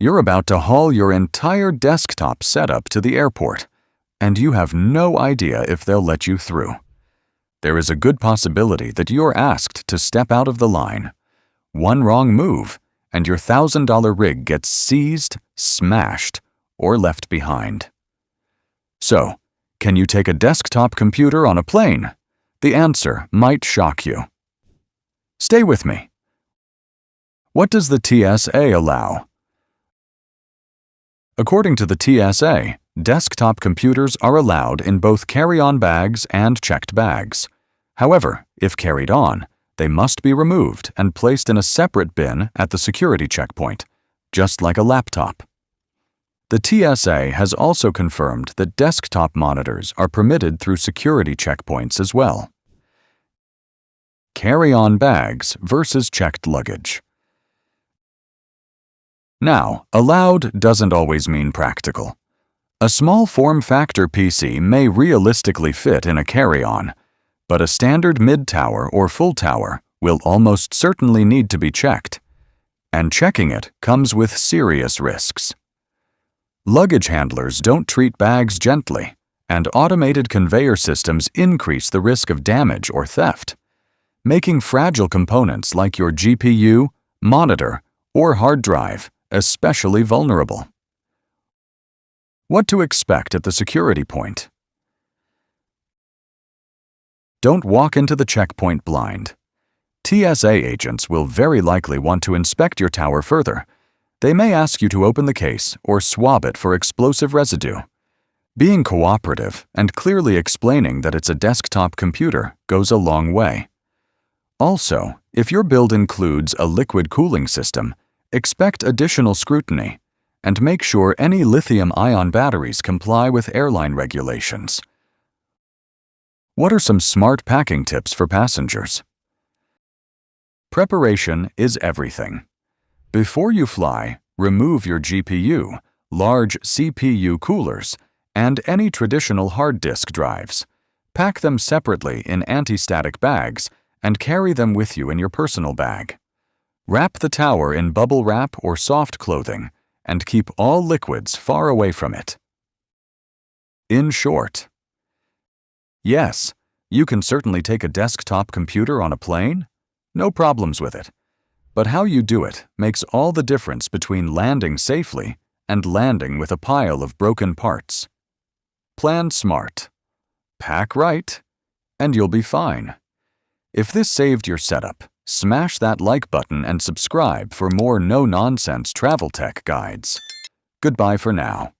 You're about to haul your entire desktop setup to the airport, and you have no idea if they'll let you through. There is a good possibility that you're asked to step out of the line. One wrong move, and your $1,000 rig gets seized, smashed, or left behind. So, can you take a desktop computer on a plane? The answer might shock you. Stay with me. What does the TSA allow? According to the TSA, desktop computers are allowed in both carry-on bags and checked bags. However, if carried on, they must be removed and placed in a separate bin at the security checkpoint, just like a laptop. The TSA has also confirmed that desktop monitors are permitted through security checkpoints as well. Carry-on bags versus checked luggage. Now, allowed doesn't always mean practical. A small form factor PC may realistically fit in a carry-on, but a standard mid-tower or full tower will almost certainly need to be checked, and checking it comes with serious risks. Luggage handlers don't treat bags gently, and automated conveyor systems increase the risk of damage or theft, making fragile components like your GPU, monitor, or hard drive especially vulnerable. What to expect at the security point? Don't walk into the checkpoint blind. TSA agents will very likely want to inspect your tower further. They may ask you to open the case or swab it for explosive residue. Being cooperative and clearly explaining that it's a desktop computer goes a long way. Also, if your build includes a liquid cooling system, expect additional scrutiny and make sure any lithium-ion batteries comply with airline regulations. What are some smart packing tips for passengers? Preparation is everything. Before you fly, remove your GPU, large CPU coolers, and any traditional hard disk drives. Pack them separately in anti-static bags and carry them with you in your personal bag. Wrap the tower in bubble wrap or soft clothing and keep all liquids far away from it. In short, yes, you can certainly take a desktop computer on a plane. No problems with it. But how you do it makes all the difference between landing safely and landing with a pile of broken parts. Plan smart, pack right, and you'll be fine. If this saved your setup, smash that like button and subscribe for more no-nonsense travel tech guides. Goodbye for now.